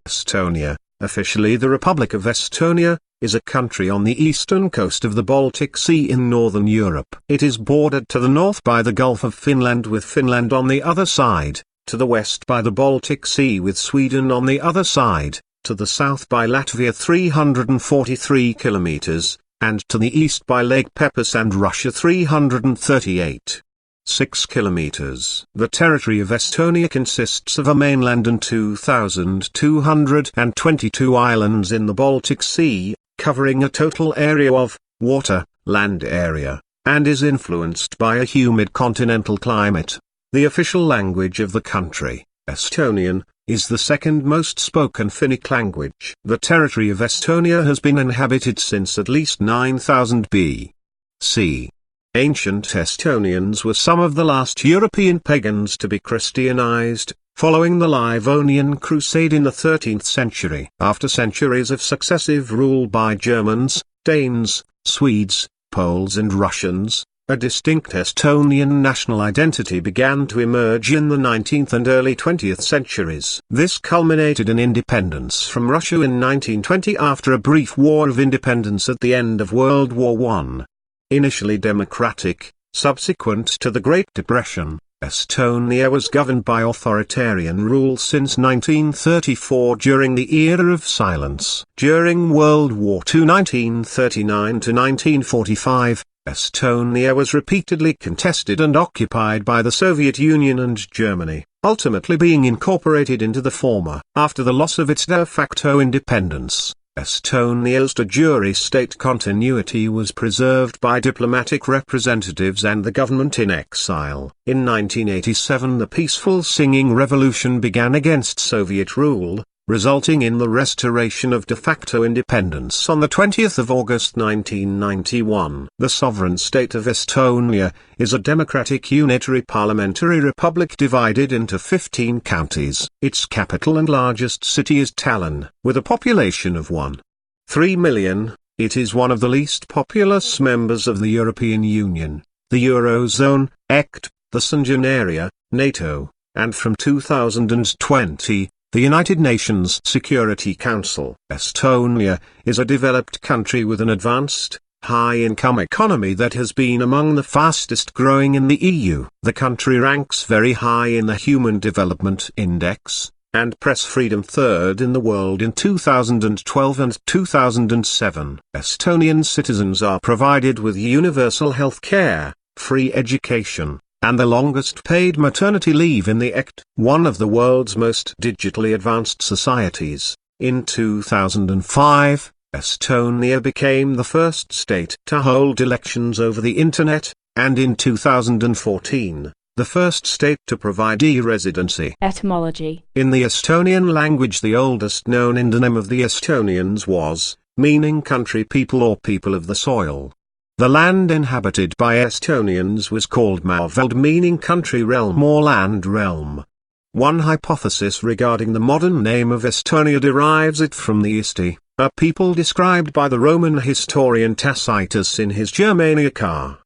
Estonia, officially the Republic of Estonia, is a country on the eastern coast of the Baltic Sea in northern Europe. It is bordered to the north by the Gulf of Finland with Finland on the other side, to the west by the Baltic Sea with Sweden on the other side, to the south by Latvia 343 kilometers, and to the east by Lake Peipus and Russia 338.6 kilometers. The territory of Estonia consists of a mainland and 2,222 islands in the Baltic Sea, covering a total area of water, land area, and is influenced by a humid continental climate. The official language of the country, Estonian, is the second most spoken Finnic language. The territory of Estonia has been inhabited since at least 9000 BC. Ancient Estonians were some of the last European pagans to be Christianized, following the Livonian Crusade in the 13th century. After centuries of successive rule by Germans, Danes, Swedes, Poles and Russians, a distinct Estonian national identity began to emerge in the 19th and early 20th centuries. This culminated in independence from Russia in 1920 after a brief war of independence at the end of World War I. Initially democratic, subsequent to the Great Depression, Estonia was governed by authoritarian rule since 1934 during the era of silence. During World War II 1939 to 1945, Estonia was repeatedly contested and occupied by the Soviet Union and Germany, ultimately being incorporated into the former. After the loss of its de facto independence, Estonia's de jure state continuity was preserved by diplomatic representatives and the government in exile. In 1987 the peaceful singing revolution began against Soviet rule, resulting in the restoration of de facto independence on the 20th of August 1991. The sovereign state of Estonia is a democratic unitary parliamentary republic divided into 15 counties. Its capital and largest city is Tallinn. With a population of 1.3 million, it is one of the least populous members of the European Union, the Eurozone, ECT, the Schengen area, NATO, and from 2020, the United Nations Security Council. Estonia is a developed country with an advanced, high-income economy that has been among the fastest growing in the EU. The country ranks very high in the Human Development Index, and press freedom third in the world in 2012 and 2007. Estonian citizens are provided with universal health care, free education, and the longest paid maternity leave in the ECT, one of the world's most digitally advanced societies. In 2005, Estonia became the first state to hold elections over the Internet, and in 2014, the first state to provide e-residency. Etymology. In the Estonian language, the oldest known endonym of the Estonians was, meaning country people or people of the soil. The land inhabited by Estonians was called Maaveld, meaning country realm or land realm. One hypothesis regarding the modern name of Estonia derives it from the Isti, a people described by the Roman historian Tacitus in his Germania ca.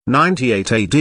98 AD.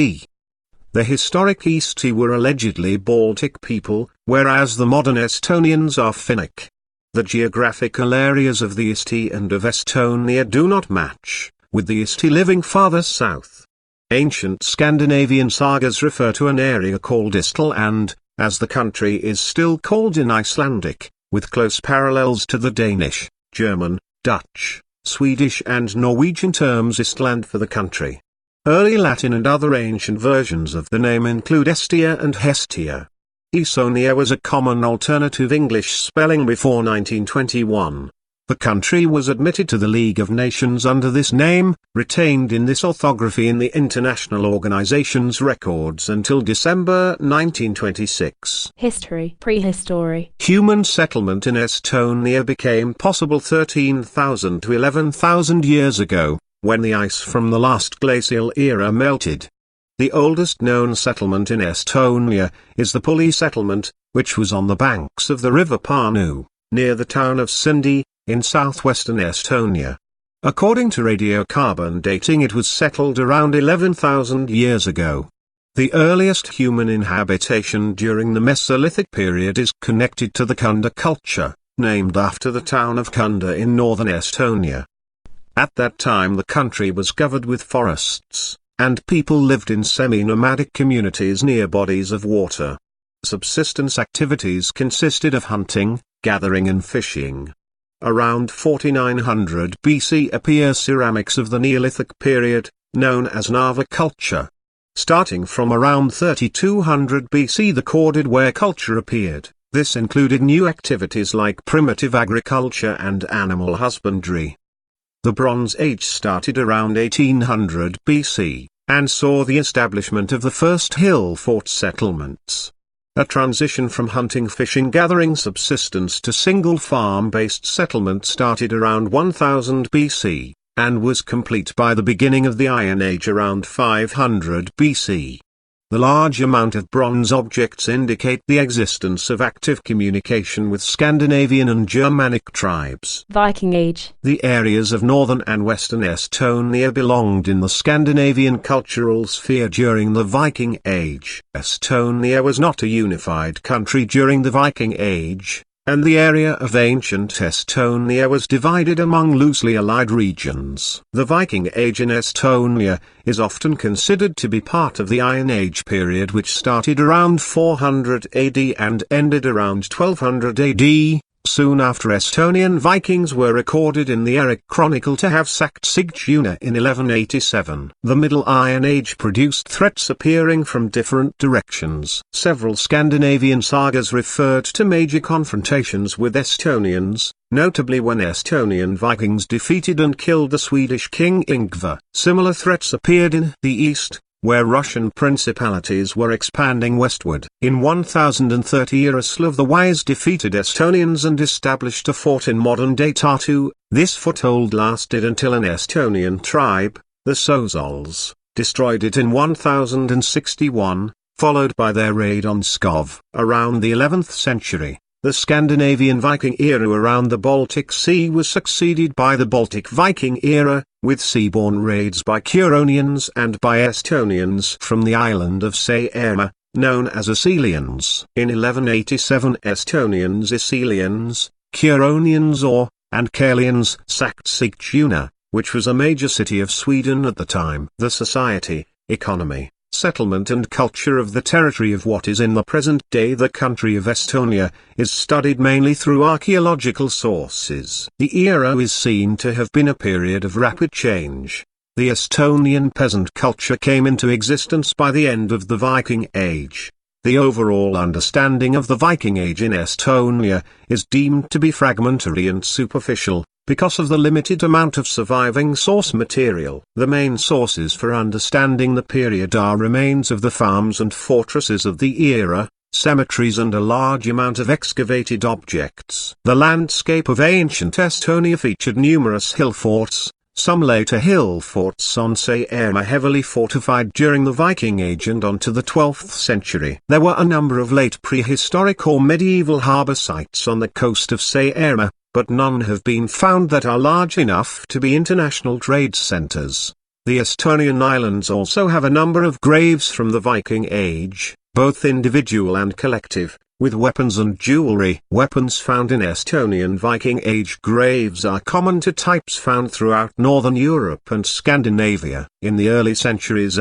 The historic Isti were allegedly Baltic people, whereas the modern Estonians are Finnic. The geographical areas of the Isti and of Estonia do not match, with the Isti living farther south. Ancient Scandinavian sagas refer to an area called Istal and, as the country is still called in Icelandic, with close parallels to the Danish, German, Dutch, Swedish and Norwegian terms Istland for the country. Early Latin and other ancient versions of the name include Estia and Hestia. Estonia was a common alternative English spelling before 1921. The country was admitted to the League of Nations under this name, retained in this orthography in the international organization's records until December 1926. History. Prehistory. Human settlement in Estonia became possible 13,000 to 11,000 years ago, when the ice from the last glacial era melted. The oldest known settlement in Estonia is the Puli settlement, which was on the banks of the river Pärnu, near the town of Sindi, in southwestern Estonia. According to radiocarbon dating, it was settled around 11,000 years ago. The earliest human inhabitation during the Mesolithic period is connected to the Kunda culture, named after the town of Kunda in northern Estonia. At that time the country was covered with forests, and people lived in semi-nomadic communities near bodies of water. Subsistence activities consisted of hunting, gathering and fishing. Around 4900 BC appear ceramics of the Neolithic period, known as Narva culture. Starting from around 3200 BC the corded ware culture appeared. This included new activities like primitive agriculture and animal husbandry. The Bronze Age started around 1800 BC, and saw the establishment of the first hill fort settlements. A transition from hunting, fishing, gathering subsistence to single farm-based settlement started around 1000 BC, and was complete by the beginning of the Iron Age around 500 BC. The large amount of bronze objects indicate the existence of active communication with Scandinavian and Germanic tribes. Viking Age. The areas of northern and western Estonia belonged in the Scandinavian cultural sphere during the Viking Age. Estonia was not a unified country during the Viking Age, and the area of ancient Estonia was divided among loosely allied regions. The Viking Age in Estonia is often considered to be part of the Iron Age period, which started around 400 AD and ended around 1200 AD. Soon after, Estonian Vikings were recorded in the Erik Chronicle to have sacked Sigtuna in 1187. The Middle Iron Age produced threats appearing from different directions. Several Scandinavian sagas referred to major confrontations with Estonians, notably when Estonian Vikings defeated and killed the Swedish king Ingvar. Similar threats appeared in the east, where Russian principalities were expanding westward. In 1030 Yaroslav the Wise defeated Estonians and established a fort in modern-day Tartu. This foothold lasted until an Estonian tribe, the Sozols, destroyed it in 1061, followed by their raid on Pskov. Around the 11th century, the Scandinavian Viking era around the Baltic Sea was succeeded by the Baltic Viking era, with seaborne raids by Curonians and by Estonians from the island of Saaremaa, known as Aselians. In 1187 Estonians, Aselians, Curonians and Karelians sacked Sigtuna, which was a major city of Sweden at the time. The society, economy, settlement and culture of the territory of what is in the present day the country of Estonia, is studied mainly through archaeological sources. The era is seen to have been a period of rapid change. The Estonian peasant culture came into existence by the end of the Viking Age. The overall understanding of the Viking Age in Estonia is deemed to be fragmentary and superficial, because of the limited amount of surviving source material. The main sources for understanding the period are remains of the farms and fortresses of the era, cemeteries and a large amount of excavated objects. The landscape of ancient Estonia featured numerous hill forts, some later hill forts on Saaremaa heavily fortified during the Viking Age and onto the 12th century. There were a number of late prehistoric or medieval harbour sites on the coast of Saaremaa, but none have been found that are large enough to be international trade centres. The Estonian islands also have a number of graves from the Viking Age, both individual and collective, with weapons and jewellery. Weapons found in Estonian Viking Age graves are common to types found throughout northern Europe and Scandinavia. In the early centuries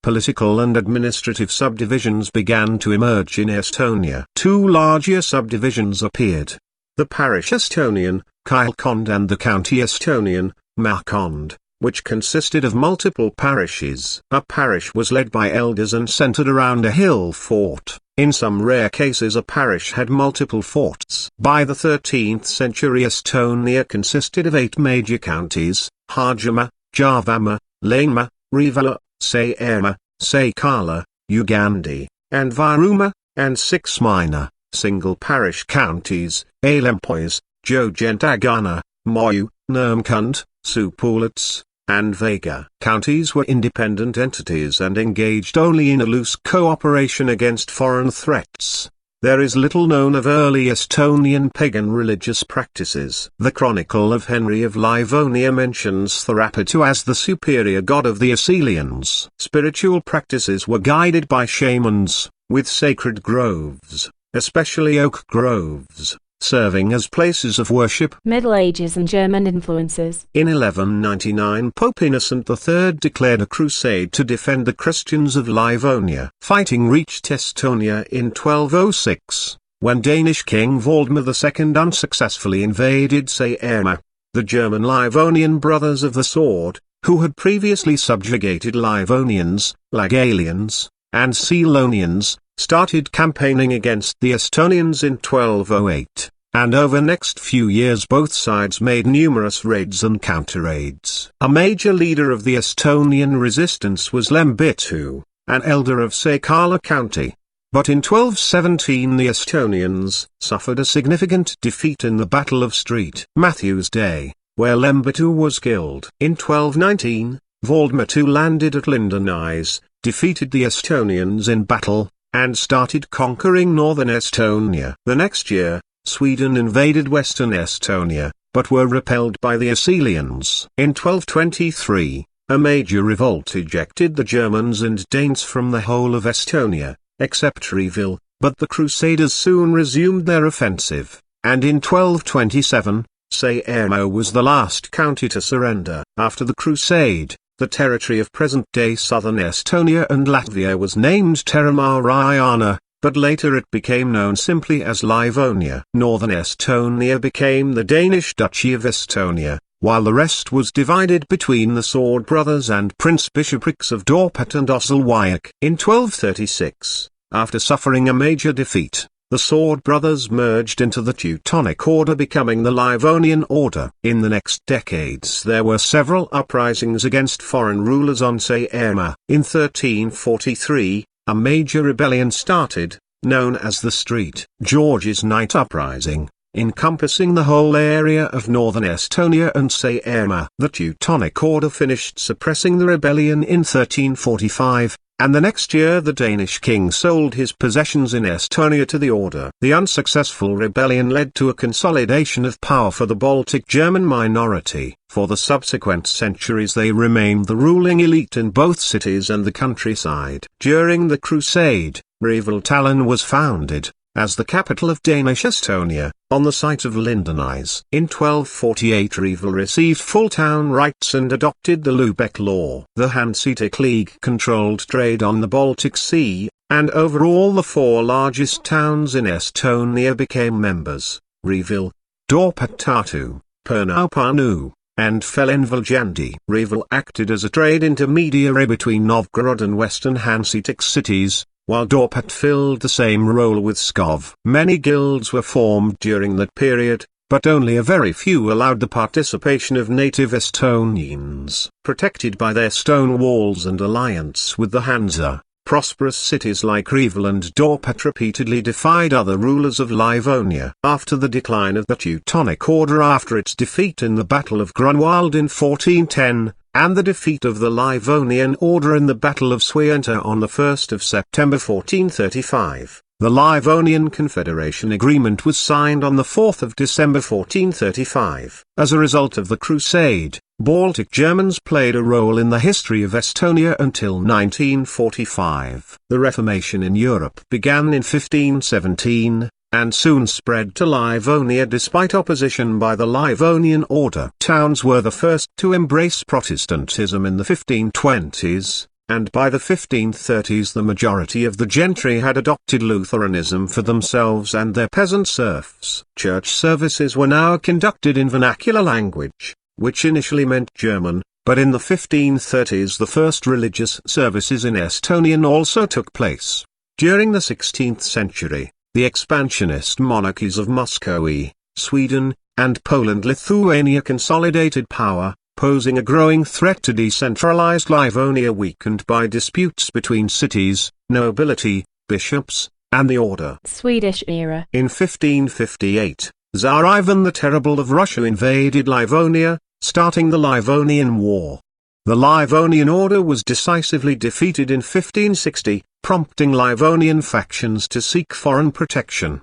political and administrative subdivisions began to emerge in Estonia. Two larger subdivisions appeared: the parish Estonian, Kilkond, and the county Estonian, Maakond, which consisted of multiple parishes. A parish was led by elders and centered around a hill fort. In some rare cases a parish had multiple forts. By the 13th century Estonia consisted of 8 major counties: Harjumaa, Jaavamaa, Lainemaa, Revala, Saaremaa, Sakala, Ugandi, and Virumaa, and 6 minor, single parish counties: Alempois, Jõgevana, Moju, Nurmkond, Suupulets, and Vega. Counties were independent entities and engaged only in a loose cooperation against foreign threats. There is little known of early Estonian pagan religious practices. The Chronicle of Henry of Livonia mentions Therapetu as the superior god of the Aselians. Spiritual practices were guided by shamans, with sacred groves, especially oak groves, serving as places of worship. Middle Ages and German influences. In 1199 Pope Innocent III declared a crusade to defend the Christians of Livonia. Fighting reached Estonia in 1206, when Danish King Valdemar II unsuccessfully invaded Saaremaa. The German Livonian Brothers of the Sword, who had previously subjugated Livonians, Lagalians, and Selonians, started campaigning against the Estonians in 1208, and over next few years both sides made numerous raids and counter-raids. A major leader of the Estonian resistance was Lembitu, an elder of Sakala county. But in 1217 the Estonians suffered a significant defeat in the Battle of St. Matthew's Day, where Lembitu was killed. In 1219, Valdemar II landed at Lindenise, defeated the Estonians in battle, and started conquering northern Estonia. The next year, Sweden invaded western Estonia, but were repelled by the Assyrians. In 1223, a major revolt ejected the Germans and Danes from the whole of Estonia, except Revel, but the Crusaders soon resumed their offensive, and in 1227, Saaremaa was the last county to surrender. After the Crusade, the territory of present-day southern Estonia and Latvia was named Terra Mariana, but later it became known simply as Livonia. Northern Estonia became the Danish Duchy of Estonia, while the rest was divided between the Sword Brothers and Prince-Bishoprics of Dorpat and Osselwijk. In 1236, after suffering a major defeat, the Sword Brothers merged into the Teutonic Order, becoming the Livonian Order. In the next decades there were several uprisings against foreign rulers on Saaremaa. In 1343, a major rebellion started, known as the St. George's Night Uprising, encompassing the whole area of northern Estonia and Saaremaa. The Teutonic Order finished suppressing the rebellion in 1345, and the next year the Danish king sold his possessions in Estonia to the order. The unsuccessful rebellion led to a consolidation of power for the Baltic German minority. For the subsequent centuries they remained the ruling elite in both cities and the countryside. During the Crusade, Revel Tallinn was founded, as the capital of Danish Estonia, on the site of Lindenise. In 1248 Revel received full town rights and adopted the Lubeck Law. The Hanseatic League controlled trade on the Baltic Sea, and overall the four largest towns in Estonia became members: Revel, Dorpat Tartu, Pärnu, and Felenvaljandi. Revel acted as a trade intermediary between Novgorod and western Hanseatic cities, while Dorpat filled the same role with Pskov. Many guilds were formed during that period, but only a very few allowed the participation of native Estonians. Protected by their stone walls and alliance with the Hansa, prosperous cities like Revel and Dorpat repeatedly defied other rulers of Livonia. After the decline of the Teutonic Order after its defeat in the Battle of Grunwald in 1410, and the defeat of the Livonian Order in the Battle of Sweienta on the 1st of September 1435, the Livonian Confederation Agreement was signed on the 4th of December 1435. As a result of the Crusade, Baltic Germans played a role in the history of Estonia until 1945. The Reformation in Europe began in 1517, and soon spread to Livonia despite opposition by the Livonian Order. Towns were the first to embrace Protestantism in the 1520s, and by the 1530s the majority of the gentry had adopted Lutheranism for themselves and their peasant serfs. Church services were now conducted in vernacular language, which initially meant German, but in the 1530s the first religious services in Estonian also took place. During the 16th century, the expansionist monarchies of Muscovy, Sweden, and Poland-Lithuania consolidated power, posing a growing threat to decentralized Livonia weakened by disputes between cities, nobility, bishops, and the order. Swedish era. In 1558, Tsar Ivan the Terrible of Russia invaded Livonia, starting the Livonian War. The Livonian Order was decisively defeated in 1560, prompting Livonian factions to seek foreign protection.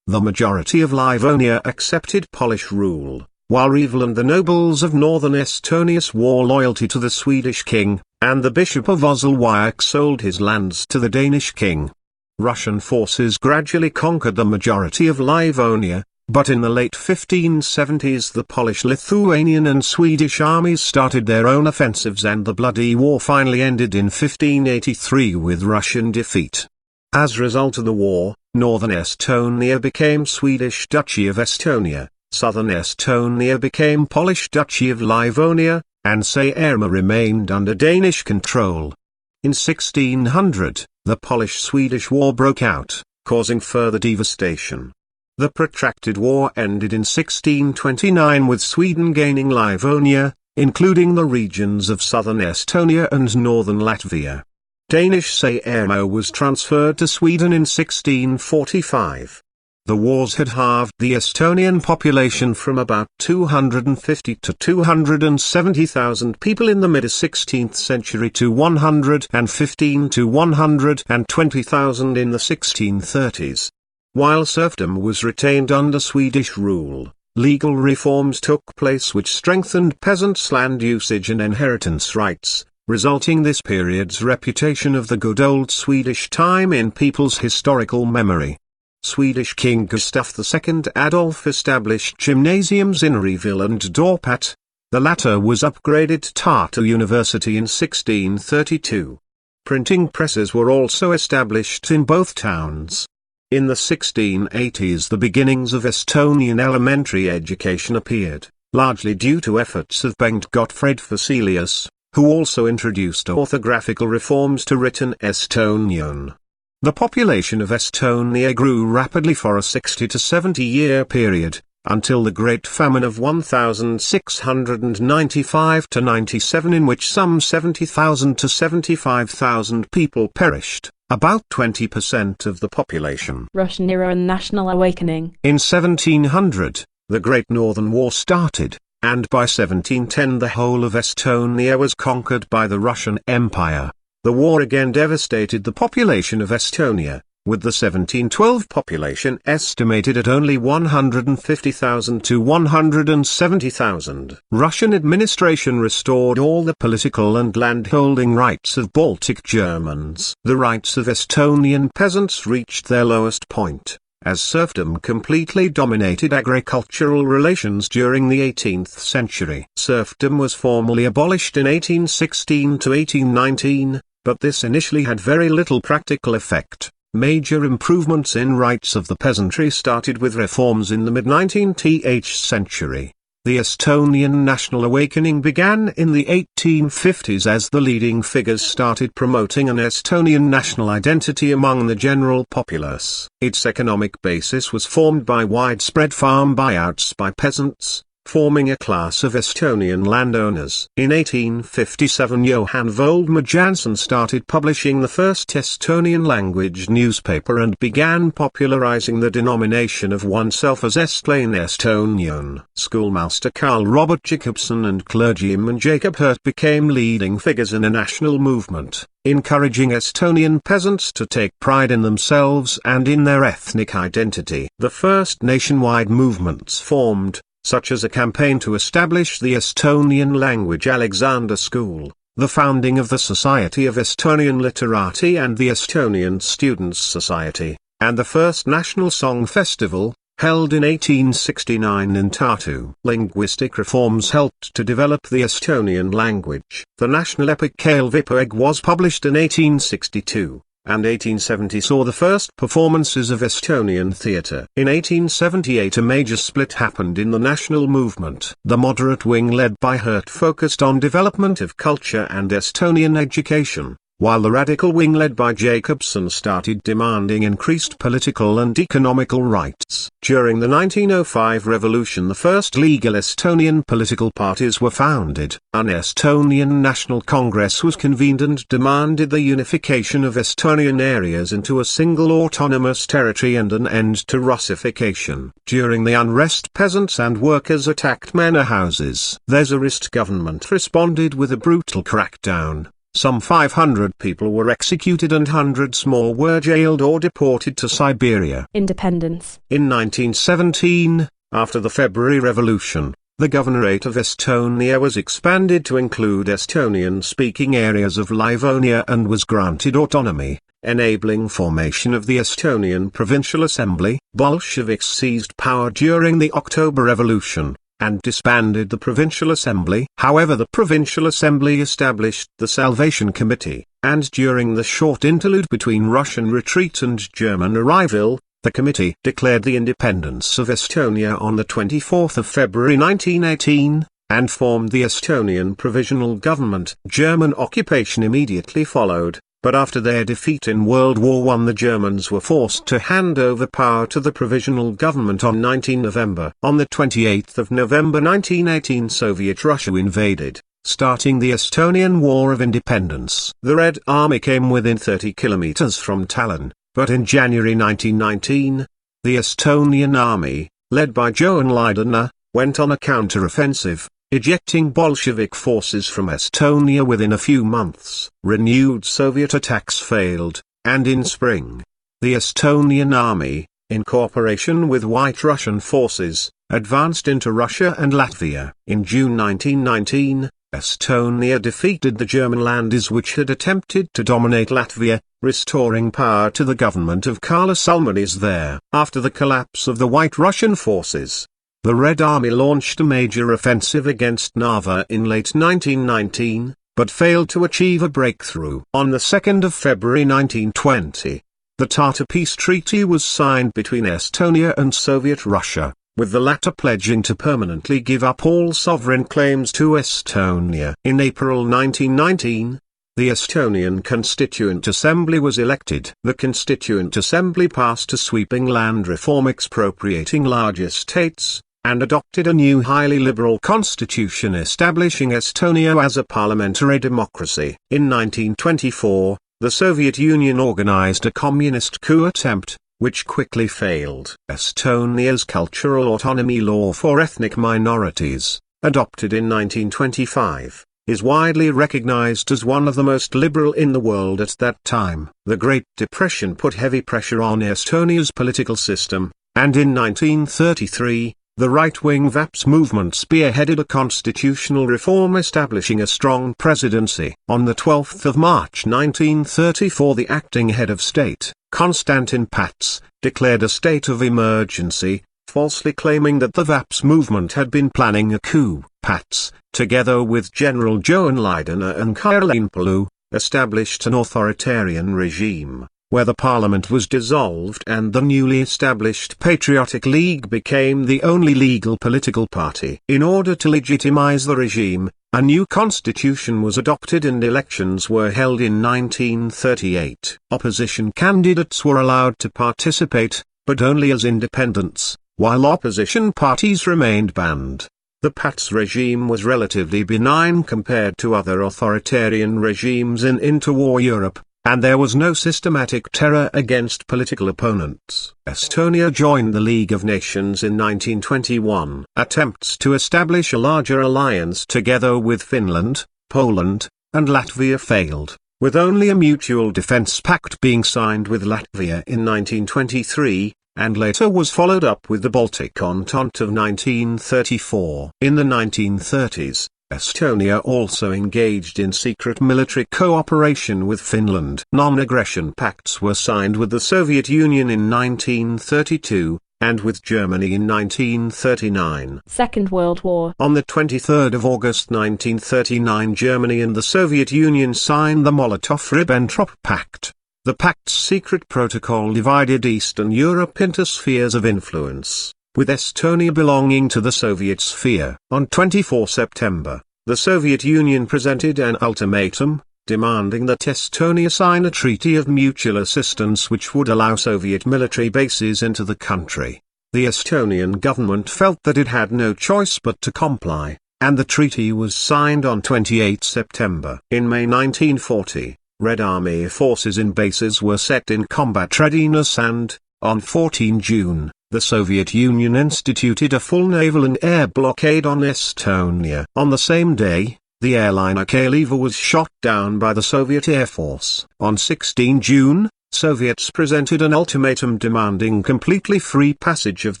The majority of Livonia accepted Polish rule, while Revel and the nobles of northern Estonia swore loyalty to the Swedish king, and the Bishop of Osselwijk sold his lands to the Danish king. Russian forces gradually conquered the majority of Livonia, But in the late 1570s the Polish, Lithuanian and Swedish armies started their own offensives and the bloody war finally ended in 1583 with Russian defeat. As a result of the war, northern Estonia became Swedish Duchy of Estonia, southern Estonia became Polish Duchy of Livonia, and Saaremaa remained under Danish control. In 1600, the Polish-Swedish War broke out, causing further devastation. The protracted war ended in 1629 with Sweden gaining Livonia, including the regions of southern Estonia and northern Latvia. Danish Saaremaa was transferred to Sweden in 1645. The wars had halved the Estonian population from about 250 to 270,000 people in the mid-16th century to 115 to 120,000 in the 1630s. While serfdom was retained under Swedish rule, legal reforms took place which strengthened peasants' land usage and inheritance rights, resulting this period's reputation of the good old Swedish time in people's historical memory. Swedish King Gustav II Adolf established gymnasiums in Revel and Dorpat. The latter was upgraded to Tartu University in 1632. Printing presses were also established in both towns. In the 1680s the beginnings of Estonian elementary education appeared, largely due to efforts of Bengt Gottfried Facilius, who also introduced orthographical reforms to written Estonian. The population of Estonia grew rapidly for a 60 to 70 year period, until the Great Famine of 1695–97 in which some 70,000 to 75,000 people perished, about 20% of the population. Russian era and national awakening. In 1700, the Great Northern War started, and by 1710 the whole of Estonia was conquered by the Russian Empire. The war again devastated the population of Estonia, with the 1712 population estimated at only 150,000 to 170,000. Russian administration restored all the political and landholding rights of Baltic Germans. The rights of Estonian peasants reached their lowest point, as serfdom completely dominated agricultural relations during the 18th century. Serfdom was formally abolished in 1816 to 1819, but this initially had very little practical effect. Major improvements in rights of the peasantry started with reforms in the mid-19th century. The Estonian national awakening began in the 1850s as the leading figures started promoting an Estonian national identity among the general populace. Its economic basis was formed by widespread farm buyouts by peasants, forming a class of Estonian landowners. In 1857 Johan Voldemar Jansson started publishing the first Estonian language newspaper and began popularizing the denomination of oneself as Estlain Estonian. Schoolmaster Carl Robert Jacobson and clergyman Jacob Hurt became leading figures in a national movement, encouraging Estonian peasants to take pride in themselves and in their ethnic identity. The first nationwide movements formed, such as a campaign to establish the Estonian Language Alexander School, the founding of the Society of Estonian Literati and the Estonian Students' Society, and the first National Song Festival, held in 1869 in Tartu. Linguistic reforms helped to develop the Estonian language. The national epic Keelvipoeg was published in 1862. And 1870 saw the first performances of Estonian theatre. In 1878 a major split happened in the national movement. The moderate wing led by Hurt focused on development of culture and Estonian education, while the radical wing led by Jacobson started demanding increased political and economical rights. During the 1905 revolution the first legal Estonian political parties were founded. An Estonian National Congress was convened and demanded the unification of Estonian areas into a single autonomous territory and an end to Russification. During the unrest peasants and workers attacked manor houses. The Tsarist government responded with a brutal crackdown. Some 500 people were executed and hundreds more were jailed or deported to Siberia. Independence. In 1917, after the February Revolution, the Governorate of Estonia was expanded to include Estonian-speaking areas of Livonia and was granted autonomy, enabling formation of the Estonian Provincial Assembly. Bolsheviks seized power during the October Revolution, and disbanded the Provincial Assembly. However, the Provincial Assembly established the Salvation Committee, and during the short interlude between Russian retreat and German arrival, the committee declared the independence of Estonia on the 24th of February 1918, and formed the Estonian Provisional Government. German occupation immediately followed, but after their defeat in World War I the Germans were forced to hand over power to the Provisional Government on 19 November. On the 28th of November 1918 Soviet Russia invaded, starting the Estonian War of Independence. The Red Army came within 30 kilometers from Tallinn, but in January 1919, the Estonian army, led by Johan Laidoner, went on a counter-offensive, ejecting Bolshevik forces from Estonia within a few months. Renewed Soviet attacks failed, and in spring, the Estonian army, in cooperation with White Russian forces, advanced into Russia and Latvia. In June 1919, Estonia defeated the German landers which had attempted to dominate Latvia, restoring power to the government of Carlos Ulmanis there. After the collapse of the White Russian forces, the Red Army launched a major offensive against Narva in late 1919, but failed to achieve a breakthrough. On the 2nd of February 1920, the Tartu Peace Treaty was signed between Estonia and Soviet Russia, with the latter pledging to permanently give up all sovereign claims to Estonia. In April 1919, the Estonian Constituent Assembly was elected. The Constituent Assembly passed a sweeping land reform expropriating large estates, and adopted a new highly liberal constitution establishing Estonia as a parliamentary democracy. In 1924, the Soviet Union organized a communist coup attempt, which quickly failed. Estonia's cultural autonomy law for ethnic minorities, adopted in 1925, is widely recognized as one of the most liberal in the world at that time. The Great Depression put heavy pressure on Estonia's political system, and in 1933, the right-wing VAPS movement spearheaded a constitutional reform establishing a strong presidency. On the 12th of March 1934 the acting head of state, Konstantin Pats, declared a state of emergency, falsely claiming that the VAPS movement had been planning a coup. Pats, together with General Johan Laidoner and Kaarel Palu, established an authoritarian regime, where the parliament was dissolved and the newly established Patriotic League became the only legal political party. In order to legitimize the regime, a new constitution was adopted and elections were held in 1938. Opposition candidates were allowed to participate, but only as independents, while opposition parties remained banned. The Pats regime was relatively benign compared to other authoritarian regimes in interwar Europe, and there was no systematic terror against political opponents. Estonia joined the League of Nations in 1921. Attempts to establish a larger alliance together with Finland, Poland, and Latvia failed, with only a mutual defense pact being signed with Latvia in 1923, and later was followed up with the Baltic Entente of 1934. In the 1930s, Estonia also engaged in secret military cooperation with Finland. Non-aggression pacts were signed with the Soviet Union in 1932, and with Germany in 1939. Second World War. On the 23rd of August 1939 Germany and the Soviet Union signed the Molotov-Ribbentrop Pact. The pact's secret protocol divided Eastern Europe into spheres of influence, with Estonia belonging to the Soviet sphere. On 24 September, the Soviet Union presented an ultimatum, demanding that Estonia sign a treaty of mutual assistance which would allow Soviet military bases into the country. The Estonian government felt that it had no choice but to comply, and the treaty was signed on 28 September. In May 1940, Red Army forces in bases were set in combat readiness and, on 14 June, the Soviet Union instituted a full naval and air blockade on Estonia. On the same day, the airliner Kaleva was shot down by the Soviet Air Force. On 16 June, Soviets presented an ultimatum demanding completely free passage of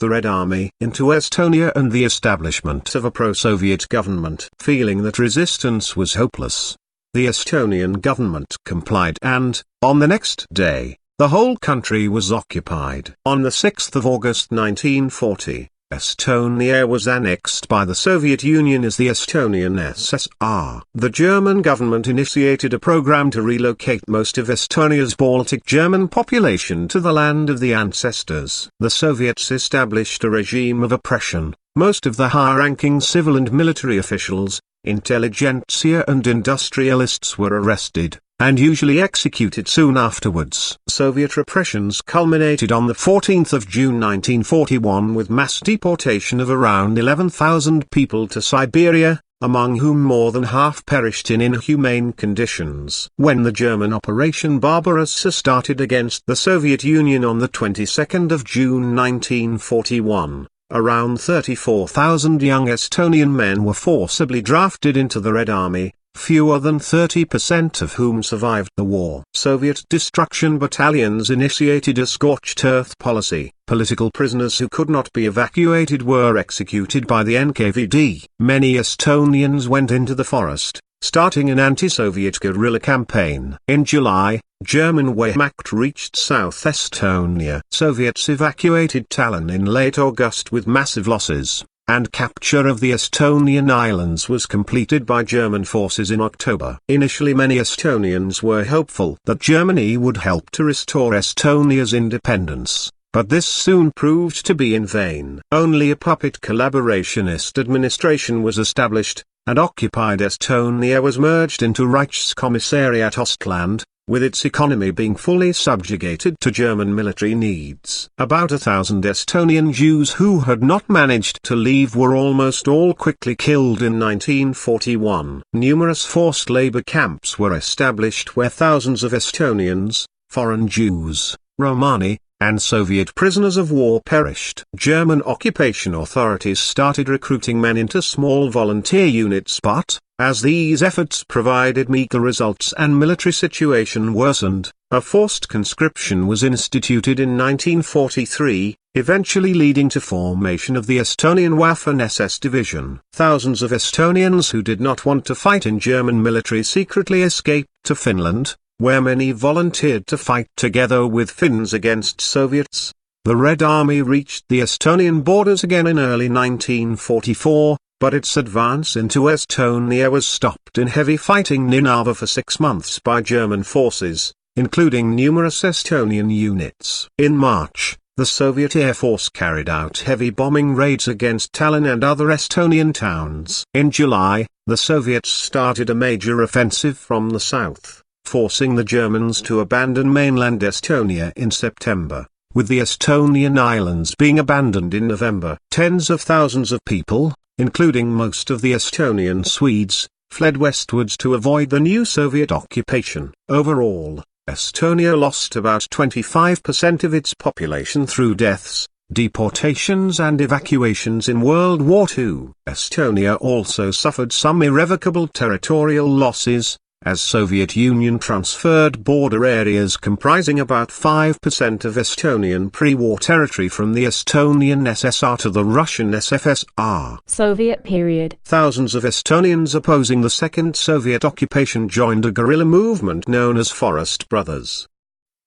the Red Army into Estonia and the establishment of a pro-Soviet government. Feeling that resistance was hopeless, The Estonian government complied and, on the next day, the whole country was occupied. On the 6th of August 1940, Estonia was annexed by the Soviet Union as the Estonian SSR. The German government initiated a program to relocate most of Estonia's Baltic German population to the land of the ancestors. The Soviets established a regime of oppression. Most of the high-ranking civil and military officials, intelligentsia and industrialists were arrested, and usually executed soon afterwards. Soviet repressions culminated on the 14th of June 1941 with mass deportation of around 11,000 people to Siberia, among whom more than half perished in inhumane conditions. When the German Operation Barbarossa started against the Soviet Union on the 22nd of June 1941, around 34,000 young Estonian men were forcibly drafted into the Red Army, fewer than 30% of whom survived the war. Soviet destruction battalions initiated a scorched earth policy. Political prisoners who could not be evacuated were executed by the NKVD. Many Estonians went into the forest, starting an anti-Soviet guerrilla campaign. In July, German Wehrmacht reached South Estonia. Soviets evacuated Tallinn in late August with massive losses, and capture of the Estonian islands was completed by German forces in October. Initially many Estonians were hopeful that Germany would help to restore Estonia's independence, but this soon proved to be in vain. Only a puppet collaborationist administration was established, and occupied Estonia was merged into Reichskommissariat Ostland, with its economy being fully subjugated to German military needs. About 1,000 Estonian Jews who had not managed to leave were almost all quickly killed in 1941. Numerous forced labor camps were established where thousands of Estonians, foreign Jews, Romani, and Soviet prisoners of war perished. German occupation authorities started recruiting men into small volunteer units, but, as these efforts provided meager results and military situation worsened, a forced conscription was instituted in 1943, eventually leading to formation of the Estonian Waffen-SS division. Thousands of Estonians who did not want to fight in German military secretly escaped to Finland, where many volunteered to fight together with Finns against Soviets. The Red Army reached the Estonian borders again in early 1944, but its advance into Estonia was stopped in heavy fighting near Narva for 6 months by German forces, including numerous Estonian units. In March, the Soviet Air Force carried out heavy bombing raids against Tallinn and other Estonian towns. In July, the Soviets started a major offensive from the south, forcing the Germans to abandon mainland Estonia in September, with the Estonian islands being abandoned in November. Tens of thousands of people, including most of the Estonian Swedes, fled westwards to avoid the new Soviet occupation. Overall, Estonia lost about 25% of its population through deaths, deportations and evacuations in World War II. Estonia also suffered some irrevocable territorial losses, as Soviet Union transferred border areas comprising about 5% of Estonian pre-war territory from the Estonian SSR to the Russian SFSR. Soviet period. Thousands of Estonians opposing the second Soviet occupation joined a guerrilla movement known as Forest Brothers.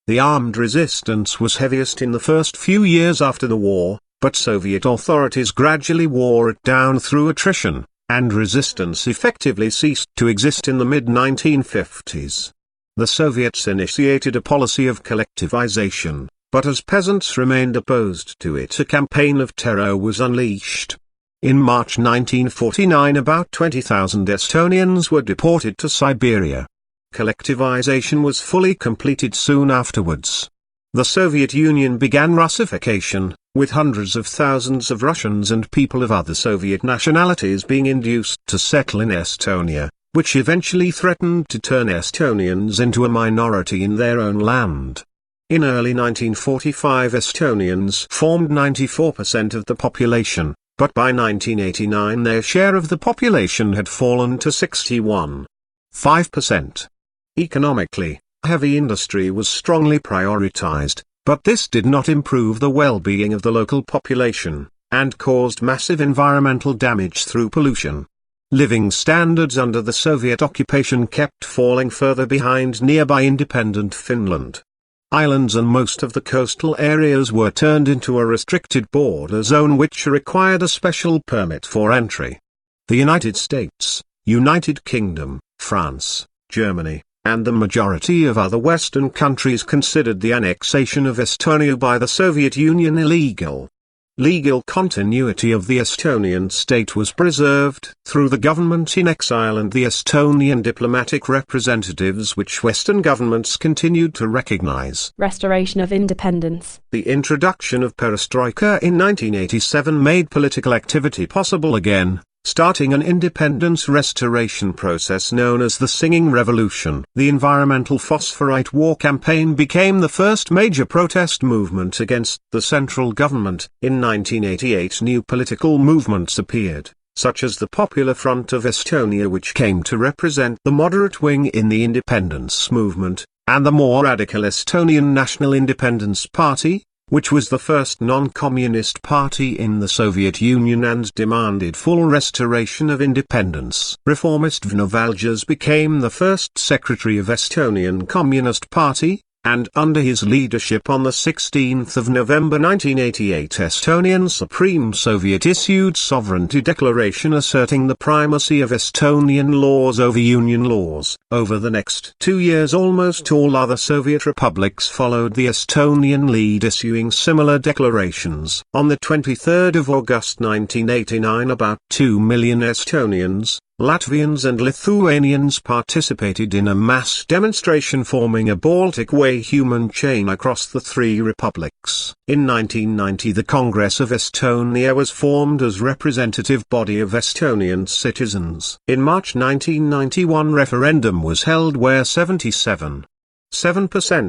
The armed resistance was heaviest in the first few years after the war, but Soviet authorities gradually wore it down through attrition, and resistance effectively ceased to exist in the mid-1950s. The Soviets initiated a policy of collectivization, but as peasants remained opposed to it, a campaign of terror was unleashed. In March 1949 about 20,000 Estonians were deported to Siberia. Collectivization was fully completed soon afterwards. The Soviet Union began Russification, with hundreds of thousands of Russians and people of other Soviet nationalities being induced to settle in Estonia, which eventually threatened to turn Estonians into a minority in their own land. In early 1945 Estonians formed 94% of the population, but by 1989 their share of the population had fallen to 61.5%. Economically, heavy industry was strongly prioritized, but this did not improve the well-being of the local population, and caused massive environmental damage through pollution. Living standards under the Soviet occupation kept falling further behind nearby independent Finland. Islands and most of the coastal areas were turned into a restricted border zone which required a special permit for entry. The United States, United Kingdom, France, Germany, and the majority of other Western countries considered the annexation of Estonia by the Soviet Union illegal. Legal continuity of the Estonian state was preserved through the government in exile and the Estonian diplomatic representatives which Western governments continued to recognize. Restoration of independence. The introduction of perestroika in 1987 made political activity possible again, starting an independence restoration process known as the Singing Revolution. The environmental phosphorite war campaign became the first major protest movement against the central government. In 1988 new political movements appeared, such as the Popular Front of Estonia, which came to represent the moderate wing in the independence movement, and the more radical Estonian National Independence Party, which was the first non-communist party in the Soviet Union and demanded full restoration of independence. Reformist Väinö Valgas became the first secretary of Estonian Communist Party, and under his leadership on the 16th of November 1988 Estonian Supreme Soviet issued sovereignty declaration asserting the primacy of Estonian laws over Union laws. Over the next 2 years almost all other Soviet republics followed the Estonian lead, issuing similar declarations. On the 23rd of August 1989 about 2 million Estonians, Latvians and Lithuanians participated in a mass demonstration forming a Baltic Way human chain across the three republics. In 1990 the Congress of Estonia was formed as representative body of Estonian citizens. In March 1991 referendum was held where 77%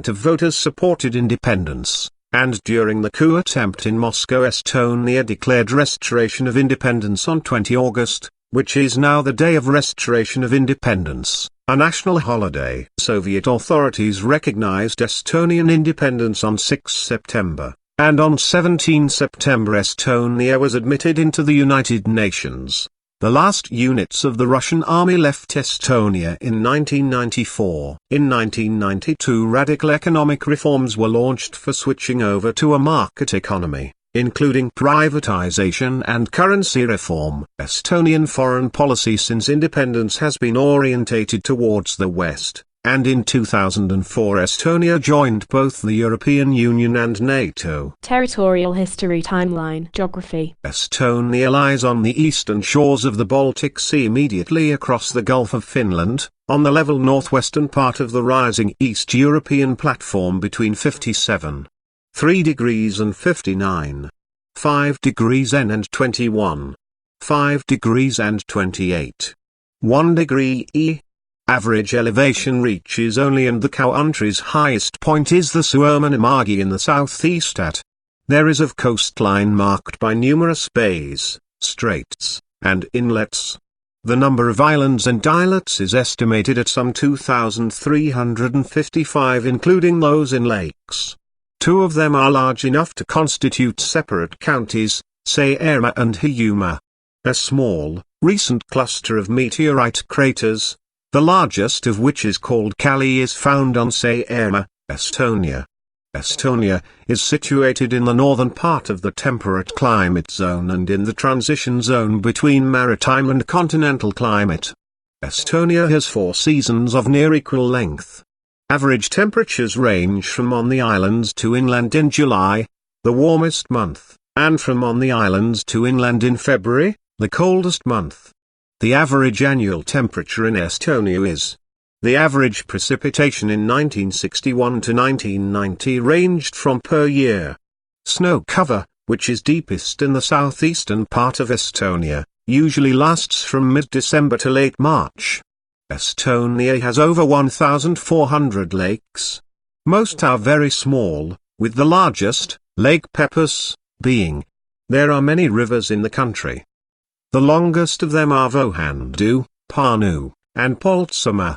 of voters supported independence. And during the coup attempt in Moscow Estonia declared restoration of independence on 20 August, which is now the Day of Restoration of Independence, a national holiday. Soviet authorities recognized Estonian independence on 6 September, and on 17 September Estonia was admitted into the United Nations. The last units of the Russian army left Estonia in 1994. In 1992 radical economic reforms were launched for switching over to a market economy, including privatization and currency reform. Estonian foreign policy since independence has been orientated towards the West, and in 2004 Estonia joined both the European Union and NATO. Territorial history timeline. Geography. Estonia lies on the eastern shores of the Baltic Sea immediately across the Gulf of Finland, on the level northwestern part of the rising East European platform between 57.3 degrees and 59.5 degrees N and 21.5 degrees and 28.1 degree E. Average elevation reaches only, and the country's highest point is the Suomenmägi in the southeast at. There is of coastline marked by numerous bays, straits, and inlets. The number of islands and islets is estimated at some 2,355 including those in lakes. 2 of them are large enough to constitute separate counties, Saaremaa and Hiiumaa. A small, recent cluster of meteorite craters, the largest of which is called Kali, is found on Saaremaa, Estonia. Estonia is situated in the northern part of the temperate climate zone and in the transition zone between maritime and continental climate. Estonia has 4 seasons of near equal length. Average temperatures range from on the islands to inland in July, the warmest month, and from on the islands to inland in February, the coldest month. The average annual temperature in Estonia is. The average precipitation in 1961 to 1990 ranged from per year. Snow cover, which is deepest in the southeastern part of Estonia, usually lasts from mid-December to late March. Estonia has over 1,400 lakes. Most are very small, with the largest, Lake Peipus, being. There are many rivers in the country. The longest of them are Vohandu, Pärnu, and Põltsamaa.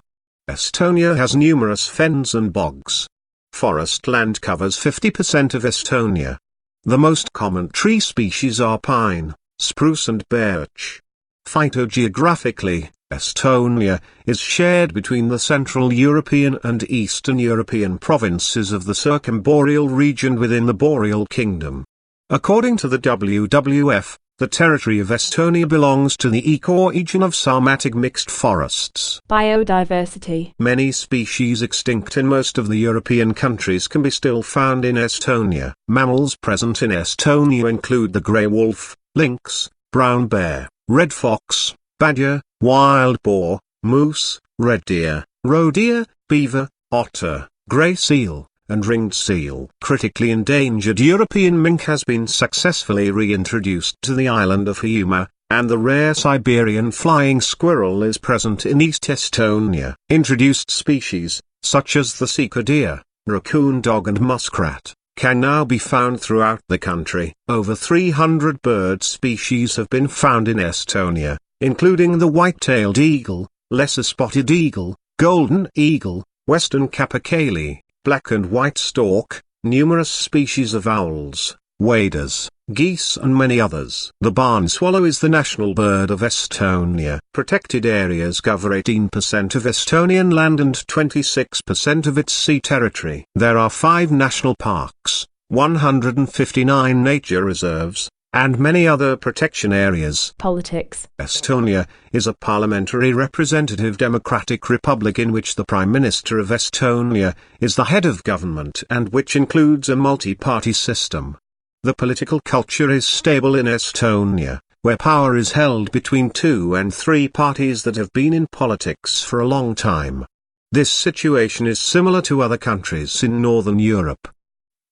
Estonia has numerous fens and bogs. Forest land covers 50% of Estonia. The most common tree species are pine, spruce and birch. Phytogeographically, Estonia is shared between the Central European and Eastern European provinces of the Circumboreal region within the Boreal Kingdom. According to the WWF, the territory of Estonia belongs to the ecoregion of Sarmatic mixed forests. Biodiversity. Many species extinct in most of the European countries can be still found in Estonia. Mammals present in Estonia include the grey wolf, lynx, brown bear, red fox, badger, wild boar, moose, red deer, roe deer, beaver, otter, grey seal, and ringed seal. Critically endangered European mink has been successfully reintroduced to the island of Hiiumaa, and the rare Siberian flying squirrel is present in East Estonia. Introduced species, such as the sika deer, raccoon dog and muskrat, can now be found throughout the country. Over 300 bird species have been found in Estonia, including the white-tailed eagle, lesser spotted eagle, golden eagle, western capercaillie, black and white stork, numerous species of owls, waders, geese and many others. The barn swallow is the national bird of Estonia. Protected areas cover 18% of Estonian land and 26% of its sea territory. There are 5 national parks, 159 nature reserves, and many other protection areas. Politics. Estonia is a parliamentary representative democratic republic in which the Prime Minister of Estonia is the head of government and which includes a multi-party system. The political culture is stable in Estonia, where power is held between 2 and 3 parties that have been in politics for a long time. This situation is similar to other countries in Northern Europe.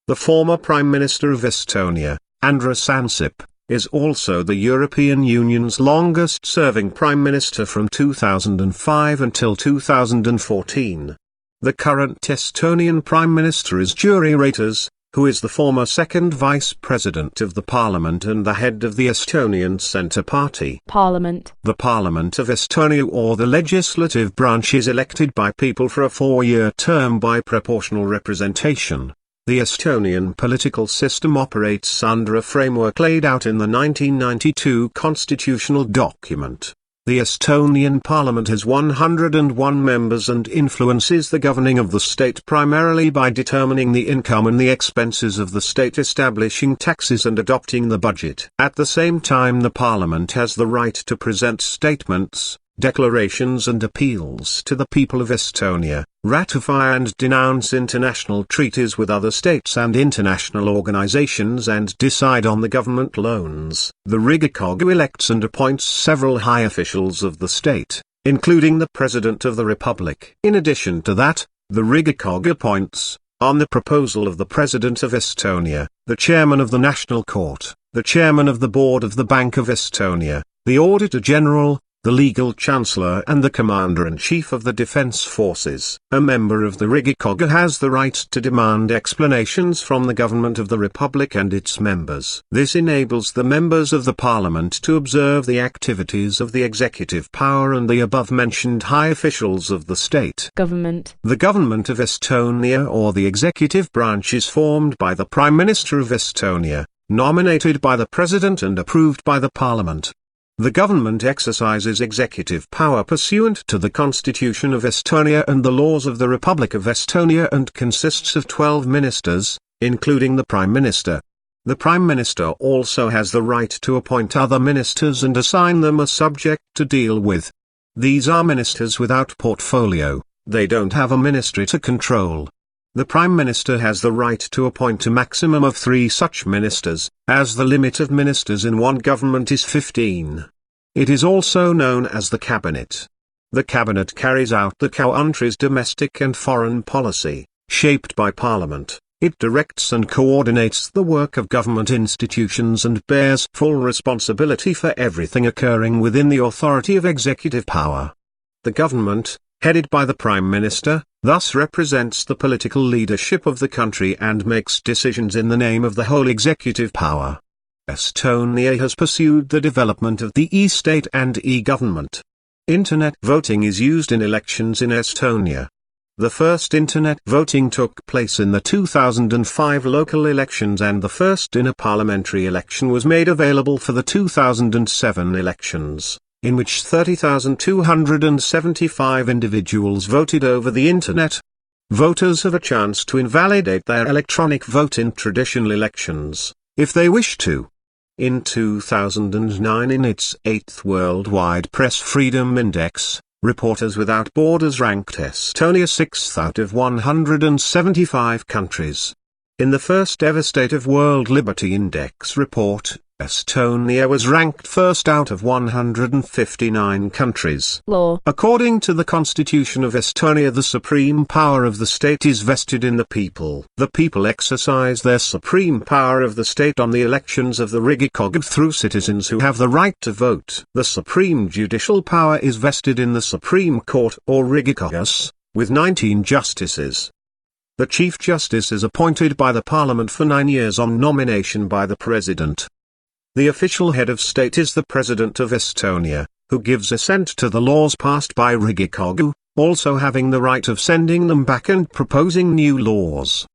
The former Prime Minister of Estonia, Andrus Ansip, is also the European Union's longest-serving Prime Minister from 2005 until 2014. The current Estonian Prime Minister is Jüri Ratas, who is the former second Vice President of the Parliament and the head of the Estonian Centre Party. Parliament. The Parliament of Estonia, or the legislative branch, is elected by people for a 4-year term by proportional representation. The Estonian political system operates under a framework laid out in the 1992 constitutional document. The Estonian parliament has 101 members and influences the governing of the state primarily by determining the income and the expenses of the state, establishing taxes and adopting the budget. At the same time, the parliament has the right to present statements, declarations and appeals to the people of Estonia, ratify and denounce international treaties with other states and international organizations, and decide on the government loans. The Riigikogu elects and appoints several high officials of the state, including the President of the Republic. In addition to that, the Riigikogu appoints, on the proposal of the President of Estonia, the Chairman of the National Court, the Chairman of the Board of the Bank of Estonia, the Auditor General, the Legal Chancellor and the Commander-in-Chief of the Defense Forces. A member of the Riigikogu has the right to demand explanations from the government of the Republic and its members. This enables the members of the Parliament to observe the activities of the executive power and the above-mentioned high officials of the state. Government. The government of Estonia, or the executive branch, is formed by the Prime Minister of Estonia, nominated by the President and approved by the Parliament. The government exercises executive power pursuant to the Constitution of Estonia and the laws of the Republic of Estonia and consists of 12 ministers, including the Prime Minister. The Prime Minister also has the right to appoint other ministers and assign them a subject to deal with. These are ministers without portfolio, they don't have a ministry to control. The Prime Minister has the right to appoint a maximum of 3 such ministers, as the limit of ministers in one government is 15. It is also known as the Cabinet. The Cabinet carries out the country's domestic and foreign policy, shaped by Parliament. It directs and coordinates the work of government institutions and bears full responsibility for everything occurring within the authority of executive power. The government, headed by the Prime Minister, thus represents the political leadership of the country and makes decisions in the name of the whole executive power. Estonia has pursued the development of the e-state and e-government. Internet voting is used in elections in Estonia. The first internet voting took place in the 2005 local elections, and the first in a parliamentary election was made available for the 2007 elections. in which 30,275 individuals voted over the Internet. Voters have a chance to invalidate their electronic vote in traditional elections, if they wish to. In 2009, in its 8th Worldwide Press Freedom Index, Reporters Without Borders ranked Estonia 6th out of 175 countries. In the first ever State of World Liberty Index report, Estonia was ranked first out of 159 countries. Law. According to the Constitution of Estonia, the supreme power of the state is vested in the people. The people exercise their supreme power of the state on the elections of the Riigikogu through citizens who have the right to vote. The supreme judicial power is vested in the Supreme Court or Riigikogus, with 19 justices. The Chief Justice is appointed by the Parliament for 9 years on nomination by the President. The official head of state is the President of Estonia, who gives assent to the laws passed by Riigikogu, also having the right of sending them back and proposing new laws.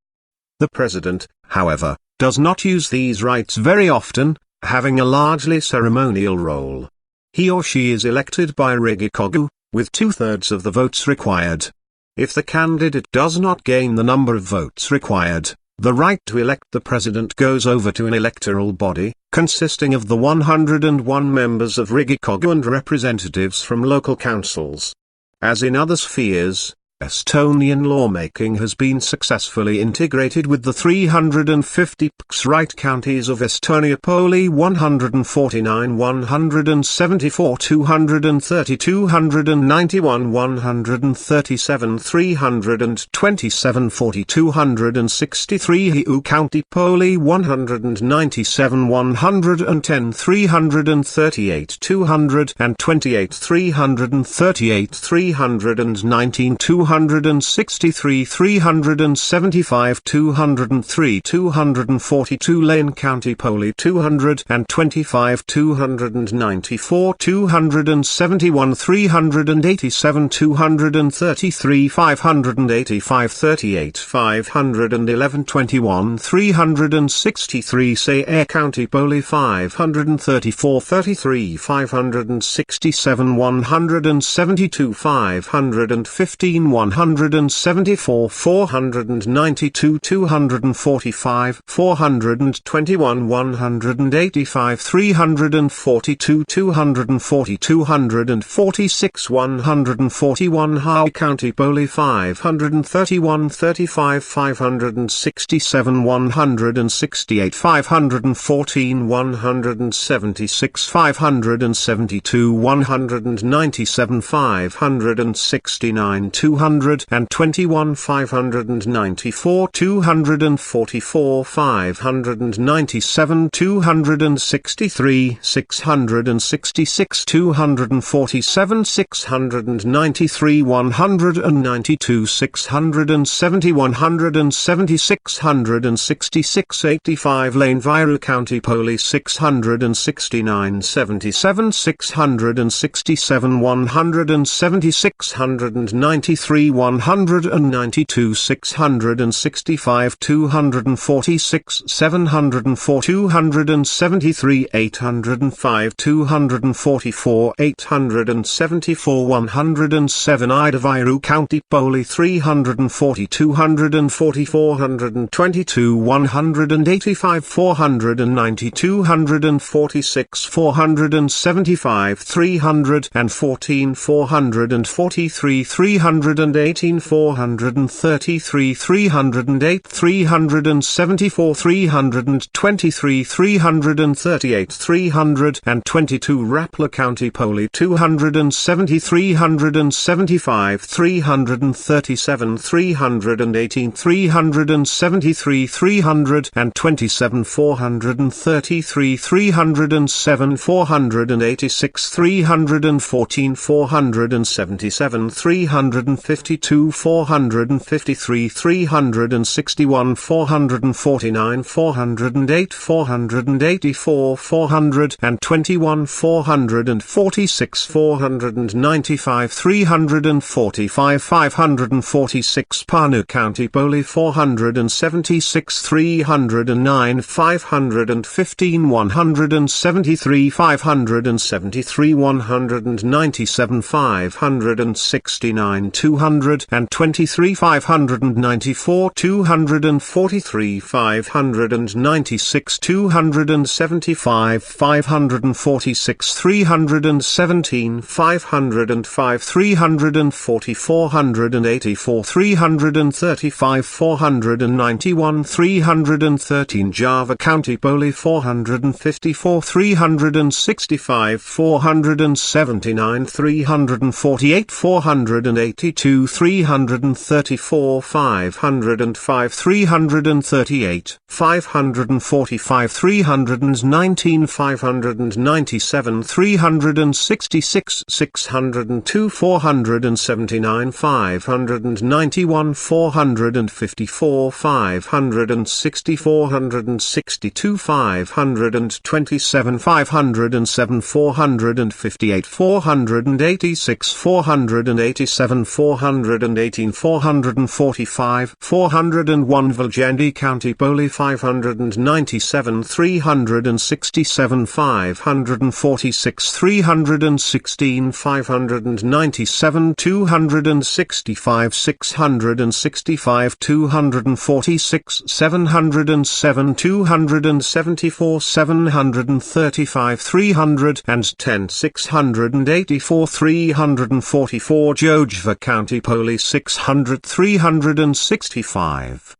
The President, however, does not use these rights very often, having a largely ceremonial role. He or she is elected by Riigikogu, with 2/3 of the votes required. If the candidate does not gain the number of votes required, the right to elect the president goes over to an electoral body, consisting of the 101 members of Riigikogu and representatives from local councils. As in other spheres, Estonian lawmaking has been successfully integrated with the 350 right counties of Estonia: Poli 149, 174, 230, 291, 137, 327, 40, 263. Hiiu County: Poli 197, 110, 338, 228, 338, 319, 263, 375, 203, 242. Lane County: Poli 225, 294, 271, 387, 233, 585, 38, 511, 21, 363. Sayre County: Poli 534, 33, 567, 172, 515, 174, 492, 245, 421, 185, 342, 240, 246, 141. Howe County: Poli 531, 35, 567, 168, 514, 176, 572, 197, 569, 221, 594, 244, 597, 263, 666, 247, 693, 192, 670, 170, 666, 85. Lane Viru County: Poli 669, 77, 667, 170, 693, 192, 665, 246, 704, 273, 805, 244, 874, 107. Ida Viru County: Poli 340, 240, 422, 185, 490, 246, 475, 314, 443, 318, 433, 308, 374, 323, 338, 322. Rapla County: Poli 270, 375, 337, 318, 373, 327, 433, 307, 486, 314, 477, 350. 452, 453, 361, 449, 408, 484, 421, 446, 495, 345, 546 Pärnu County Poli 476, 309, 515, 173, 573, 197, 569, 223, 594, 243, 596, 275, 546, 317, 505, 340, 484, 335, 491, 313 Java County Poli 454, 365, 479, 348, 482, 334, 505, 338, 545, 319, 597, 366, 602, 479, 591, 454, 560, 462, 527, 507, 458, 486, 487, 418, 445, 401 Viljandi County Poli 597, 367, 546, 316, 597, 265, 665, 246, 707, 274, 735, 310, 684, 344 Jojva County Poli 600, 365.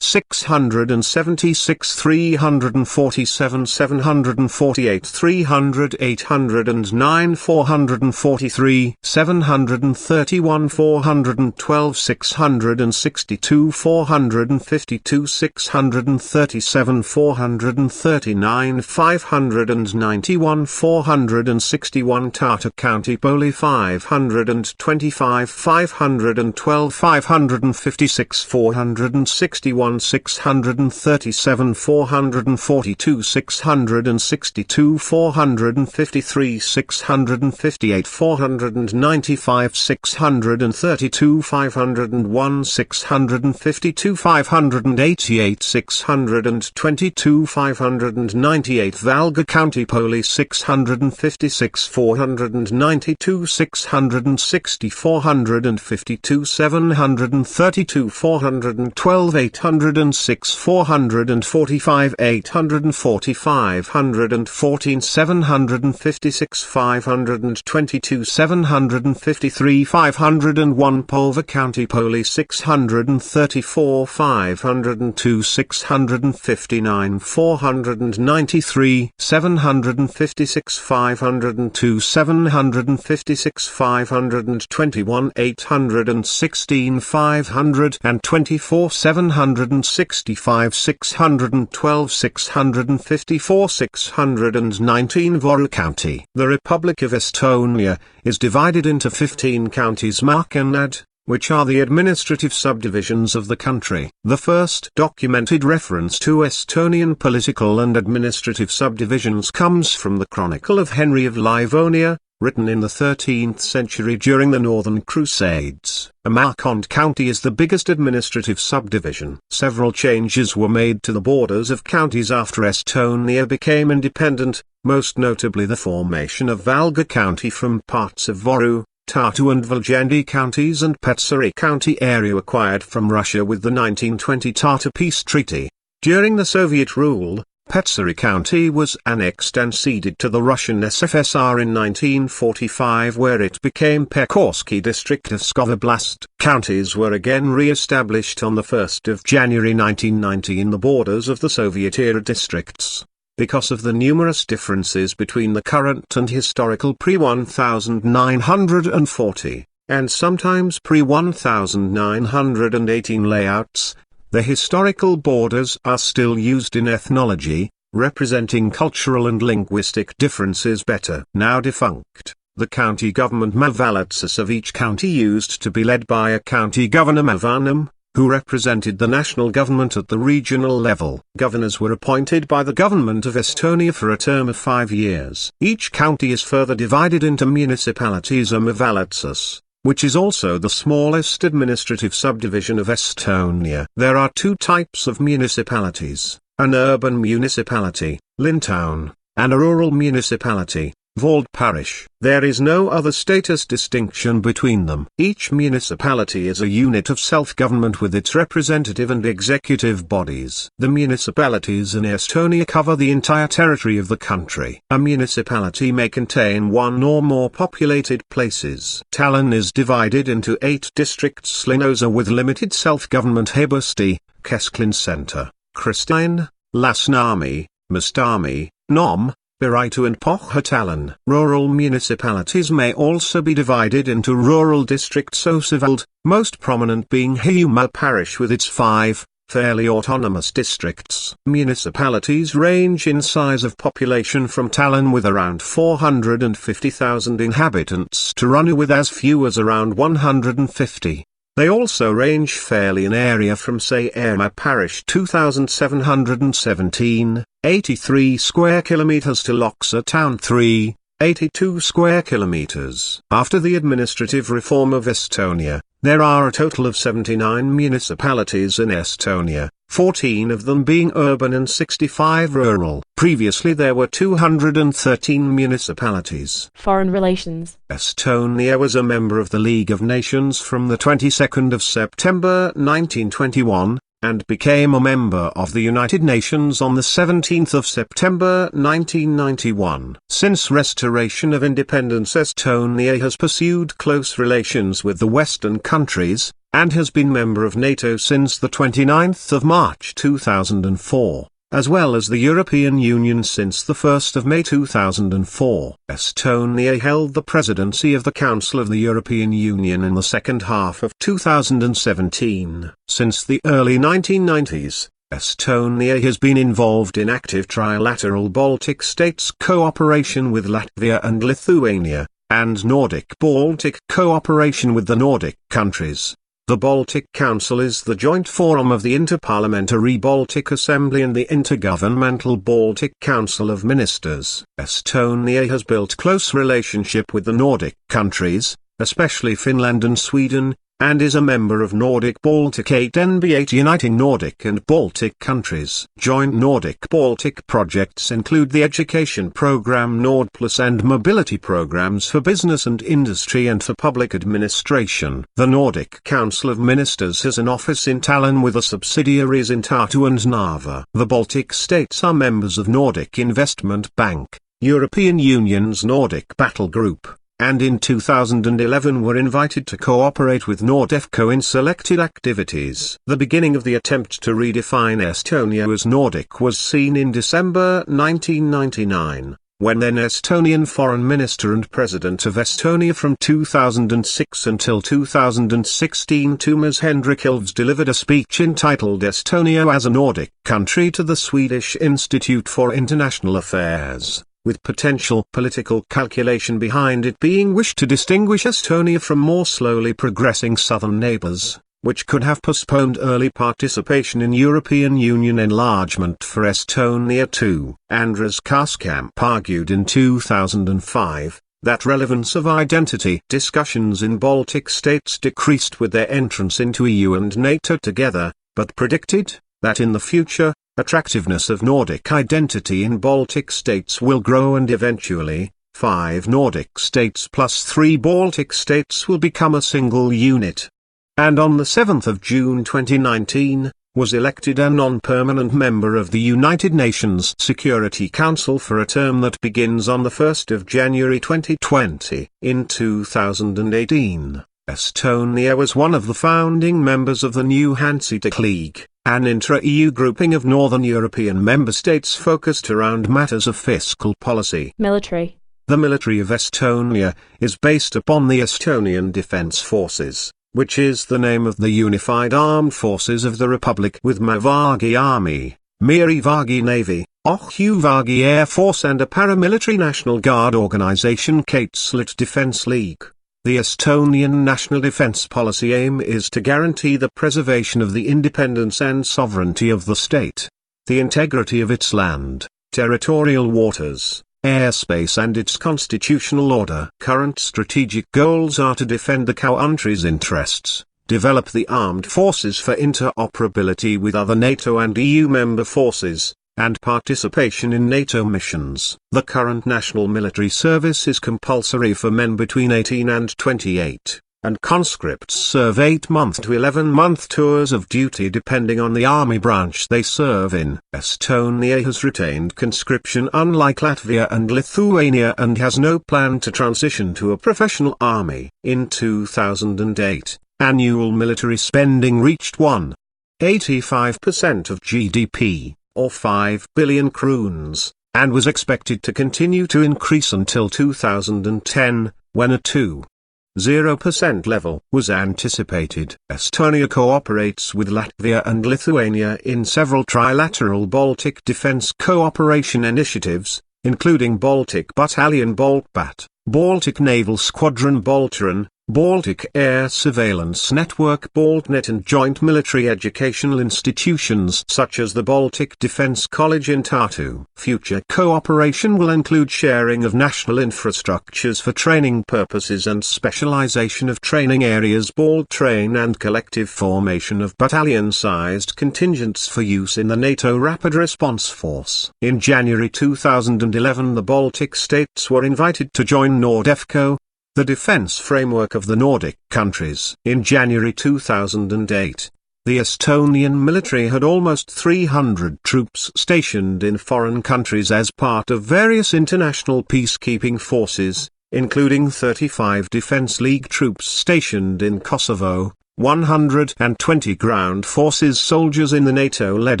676, 347, 748, 300, 809, 443, 731, 412, 662, 452, 637, 439, 591, 461 Tata County Poli 525, 512, 556, 461, 637, 442, 662, 453, 658, 495, 632, 501, 652, 588, 622, 598 Valga County Poli 656, 492, 660, 452, 732, 412, 806, 445, 845, 514, 756, 522, 753, 501 Pulver County Poli 634, 502, 659, 493, 756, 502, 756, 521, 816, 524, 765, 612, 654, 619 Voru County. The Republic of Estonia is divided into 15 counties Markanad, which are the administrative subdivisions of the country. The first documented reference to Estonian political and administrative subdivisions comes from the Chronicle of Henry of Livonia, written in the 13th century during the Northern Crusades. Markand County is the biggest administrative subdivision. Several changes were made to the borders of counties after Estonia became independent, most notably the formation of Valga County from parts of Voru, Tartu and Viljandi counties and Petseri County area acquired from Russia with the 1920 Tartu Peace Treaty. During the Soviet rule, Petseri County was annexed and ceded to the Russian SFSR in 1945, where it became Pekorsky District of Skovoblast. Counties were again re-established on the 1st of January 1990 in the borders of the Soviet-era districts. Because of the numerous differences between the current and historical pre-1940, and sometimes pre-1918 layouts, the historical borders are still used in ethnology, representing cultural and linguistic differences better. Now defunct, The county government Mavalatsis of each county used to be led by a county governor Mavanum, who represented the national government at the regional level. Governors were appointed by the government of Estonia for a term of 5 years. Each county is further divided into municipalities or Mavalatsis, which is also the smallest administrative subdivision of Estonia. There are 2 types of municipalities: an urban municipality, Lintown, and a rural municipality, Vald parish. There is no other status distinction between them. Each municipality is a unit of self-government with its representative and executive bodies. The municipalities in Estonia cover the entire territory of the country. A municipality may contain 1 or more populated places. Tallinn is divided into 8 districts: Linosa with limited self-government, Hebusti, Kesklin Center, Kristiine, Lasnamäe, Mustamäe, Nõmm, Pirita and Pohjois-Tallinn. Rural municipalities may also be divided into rural districts Osivald, most prominent being Hiiumaa parish with its 5 fairly autonomous districts. Municipalities range in size of population from Tallinn with around 450,000 inhabitants to Runnu with as few as around 150. They also range fairly in area from Saimaa parish 2,717, 83 square kilometers to Loksa town 3, 82 square kilometers. After the administrative reform of Estonia, there are a total of 79 municipalities in Estonia, 14 of them being urban and 65 rural. Previously there were 213 municipalities. Foreign relations. Estonia was a member of the League of Nations from the 22nd of September 1921, and became a member of the United Nations on the 17th of September 1991. Since restoration of independence, Estonia has pursued close relations with the Western countries, and has been member of NATO since the 29th of March 2004, as well as the European Union since the 1st of May 2004. Estonia held the presidency of the Council of the European Union in the second half of 2017. Since the early 1990s, Estonia has been involved in active trilateral Baltic states cooperation with Latvia and Lithuania, and Nordic-Baltic cooperation with the Nordic countries. The Baltic Council is the joint forum of the Interparliamentary Baltic Assembly and the Intergovernmental Baltic Council of Ministers. Estonia has built close relationship with the Nordic countries, especially Finland and Sweden, and is a member of Nordic-Baltic 8 NB8 uniting Nordic and Baltic countries. Joint Nordic-Baltic projects include the education program NordPlus and mobility programs for business and industry and for public administration. The Nordic Council of Ministers has an office in Tallinn with the subsidiaries in Tartu and Narva. The Baltic states are members of Nordic Investment Bank, European Union's Nordic Battle Group, and in 2011 were invited to cooperate with Nordefco in selected activities. The beginning of the attempt to redefine Estonia as Nordic was seen in December 1999, when then Estonian Foreign Minister and President of Estonia from 2006 until 2016 Toomas Hendrik-Ilves delivered a speech entitled Estonia as a Nordic Country to the Swedish Institute for International Affairs, with potential political calculation behind it being wished to distinguish Estonia from more slowly progressing southern neighbors, which could have postponed early participation in European Union enlargement for Estonia too. Andras Karskamp argued in 2005, that relevance of identity discussions in Baltic states decreased with their entrance into EU and NATO together, but predicted, that in the future, attractiveness of Nordic identity in Baltic states will grow and eventually, 5 Nordic states plus 3 Baltic states will become a single unit. And on the 7th of June 2019, was elected a non-permanent member of the United Nations Security Council for a term that begins on the 1st of January 2020. In 2018, Estonia was one of the founding members of the new Hanseatic League, an intra-EU grouping of Northern European member states focused around matters of fiscal policy. Military. The military of Estonia is based upon the Estonian Defence Forces, which is the name of the unified armed forces of the Republic, with Mavagi Army, Merevägi Navy, Ohjuvagi Air Force and a paramilitary National Guard organization Kaitseliit Defense League. The Estonian national defense policy aim is to guarantee the preservation of the independence and sovereignty of the state, the integrity of its land, territorial waters, airspace and its constitutional order. Current strategic goals are to defend the country's interests, develop the armed forces for interoperability with other NATO and EU member forces, and participation in NATO missions. The current national military service is compulsory for men between 18 and 28, and conscripts serve 8-month to 11-month tours of duty depending on the army branch they serve in. Estonia has retained conscription unlike Latvia and Lithuania and has no plan to transition to a professional army. In 2008, annual military spending reached 1.85% of GDP, or 5 billion kroons, and was expected to continue to increase until 2010, when a 2.0% level was anticipated. Estonia cooperates with Latvia and Lithuania in several trilateral Baltic defense cooperation initiatives, including Baltic Battalion BALTBAT, Baltic Naval Squadron BALTRON, Baltic Air Surveillance Network BALTNET and joint military educational institutions such as the Baltic Defence College in Tartu. Future cooperation will include sharing of national infrastructures for training purposes and specialization of training areas, BALTRAIN, and collective formation of battalion-sized contingents for use in the NATO Rapid Response Force. In January 2011, the Baltic states were invited to join NORDEFCO, the defense framework of the Nordic countries. In January 2008, the Estonian military had almost 300 troops stationed in foreign countries as part of various international peacekeeping forces, including 35 Defense League troops stationed in Kosovo, 120 ground forces soldiers in the NATO-led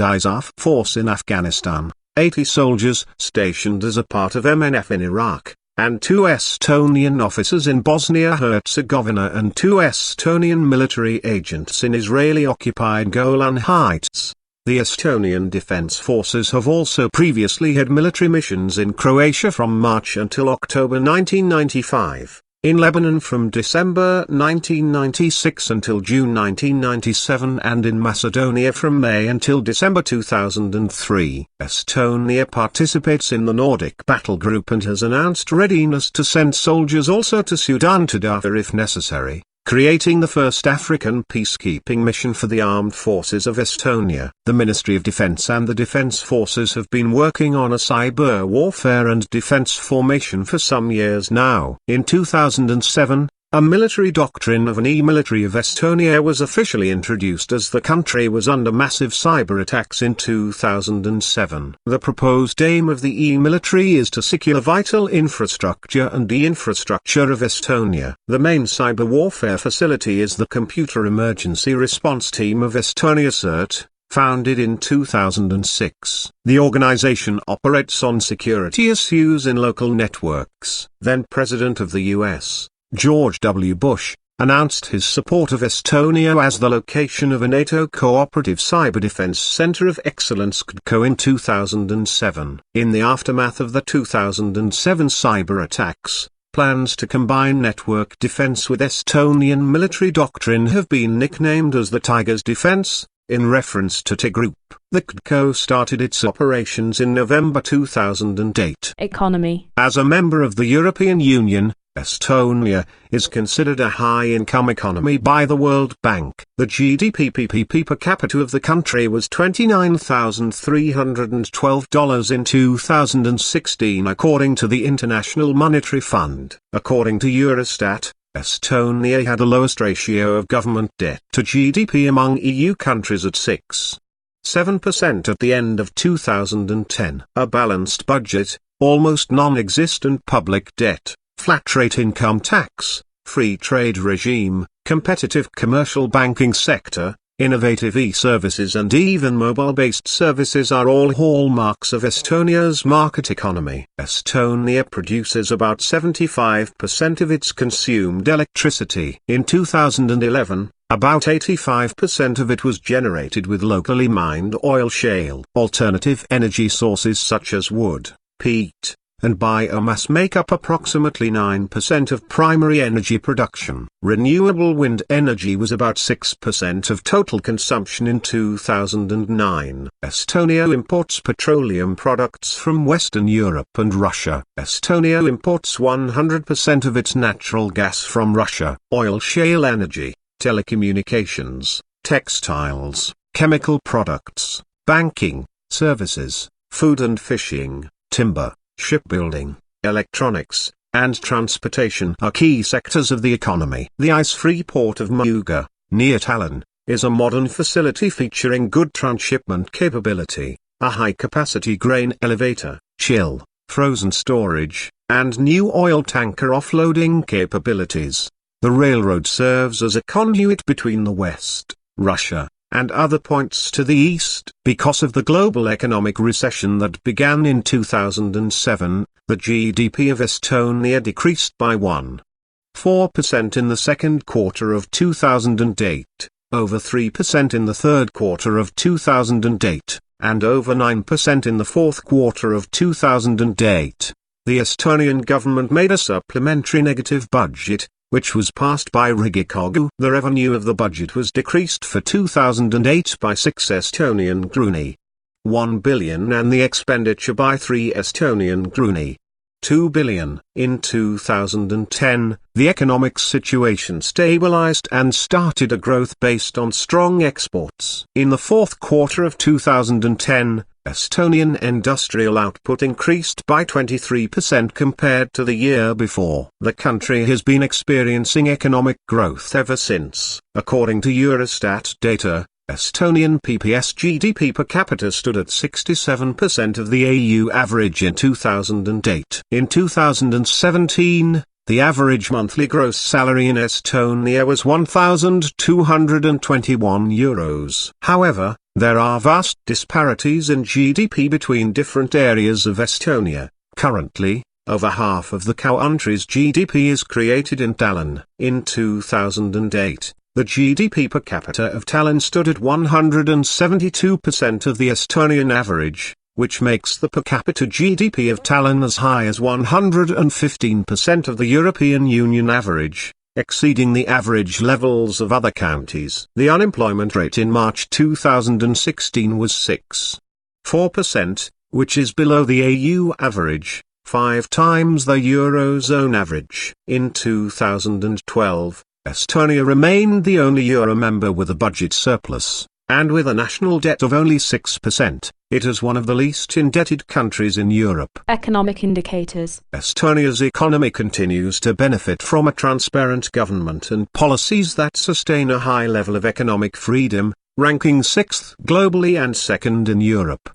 ISAF force in Afghanistan, 80 soldiers stationed as a part of MNF in Iraq, and 2 Estonian officers in Bosnia-Herzegovina and 2 Estonian military agents in Israeli-occupied Golan Heights. The Estonian Defense Forces have also previously had military missions in Croatia from March until October 1995, in Lebanon from December 1996 until June 1997, and in Macedonia from May until December 2003. Estonia participates in the Nordic Battle Group and has announced readiness to send soldiers also to Sudan to Darfur if necessary, creating the first African peacekeeping mission for the armed forces of Estonia. The Ministry of Defense and the Defense Forces have been working on a cyber warfare and defense formation for some years now. In 2007, a military doctrine of an e-military of Estonia was officially introduced as the country was under massive cyber attacks in 2007. The proposed aim of the e-military is to secure vital infrastructure and the infrastructure of Estonia. The main cyber warfare facility is the Computer Emergency Response Team of Estonia CERT, founded in 2006. The organization operates on security issues in local networks. Then President of the U.S., George W. Bush, announced his support of Estonia as the location of a NATO Cooperative Cyber Defense Center of Excellence (CDCO) in 2007. In the aftermath of the 2007 cyber attacks, plans to combine network defense with Estonian military doctrine have been nicknamed as the Tiger's Defense, in reference to TIG Group. The CDCO started its operations in November 2008. Economy. As a member of the European Union, Estonia is considered a high-income economy by the World Bank. The GDP per capita of the country was $29,312 in 2016 according to the International Monetary Fund. According to Eurostat, Estonia had the lowest ratio of government debt to GDP among EU countries at 6.7% at the end of 2010. A balanced budget, almost non-existent public debt, flat-rate income tax, free trade regime, competitive commercial banking sector, innovative e-services and even mobile-based services are all hallmarks of Estonia's market economy. Estonia produces about 75% of its consumed electricity. In 2011, About 85% of it was generated with locally mined oil shale. Alternative energy sources such as wood, peat, and biomass make up approximately 9% of primary energy production. Renewable wind energy was about 6% of total consumption in 2009. Estonia imports petroleum products from Western Europe and Russia. Estonia imports 100% of its natural gas from Russia. Oil shale energy, telecommunications, textiles, chemical products, banking, services, food and fishing, timber, shipbuilding, electronics, and transportation are key sectors of the economy. The ice-free port of Muuga, near Tallinn, is a modern facility featuring good transshipment capability, a high-capacity grain elevator, chill, frozen storage, and new oil tanker offloading capabilities. The railroad serves as a conduit between the West, Russia, and other points to the east. Because of the global economic recession that began in 2007, the GDP of Estonia decreased by 1.4% in the second quarter of 2008, over 3% in the third quarter of 2008, and over 9% in the fourth quarter of 2008. The Estonian government made a supplementary negative budget, which was passed by Riigikogu. The revenue of the budget was decreased for 2008 by 6 Estonian gruni, 1 billion, and the expenditure by 3 Estonian gruni, 2 billion. In 2010, the economic situation stabilized and started a growth based on strong exports. In the fourth quarter of 2010, Estonian industrial output increased by 23% compared to the year before. The country has been experiencing economic growth ever since. According to Eurostat data, Estonian PPS GDP per capita stood at 67% of the EU average in 2008. In 2017, the average monthly gross salary in Estonia was €1,221. However, there are vast disparities in GDP between different areas of Estonia. Currently, over half of the country's GDP is created in Tallinn. In 2008, the GDP per capita of Tallinn stood at 172% of the Estonian average, which makes the per capita GDP of Tallinn as high as 115% of the European Union average, exceeding the average levels of other counties. The unemployment rate in March 2016 was 6.4%, which is below the EU average, 5 times the Eurozone average. In 2012, Estonia remained the only Euro member with a budget surplus, and with a national debt of only 6%, it is one of the least indebted countries in Europe. Economic indicators. Estonia's economy continues to benefit from a transparent government and policies that sustain a high level of economic freedom, ranking 6th globally and 2nd in Europe.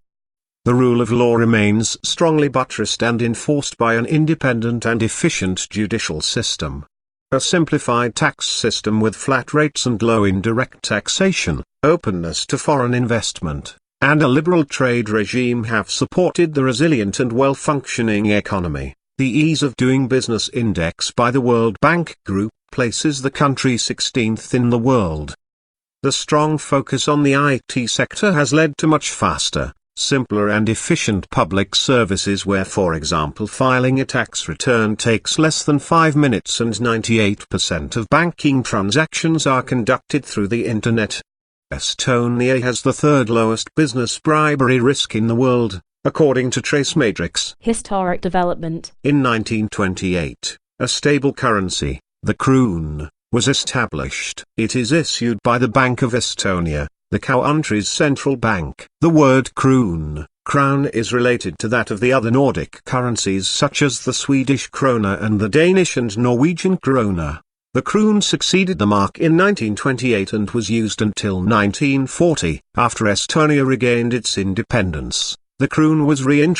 The rule of law remains strongly buttressed and enforced by an independent and efficient judicial system. A simplified tax system with flat rates and low indirect taxation, openness to foreign investment, and a liberal trade regime have supported the resilient and well-functioning economy. The Ease of Doing Business Index by the World Bank Group places the country 16th in the world. The strong focus on the IT sector has led to much faster, simpler and efficient public services where, for example, filing a tax return takes less than 5 minutes and 98% of banking transactions are conducted through the internet. Estonia has the third lowest business bribery risk in the world, according to Trace Matrix. Historic development. In 1928, a stable currency, the kroon, was established. It is issued by the Bank of Estonia, the country's central bank. The word crown is related to that of the other Nordic currencies such as the Swedish krona and the Danish and Norwegian krona. The kroon succeeded the mark in 1928 and was used until 1940. After Estonia regained its independence, the kroon was reintroduced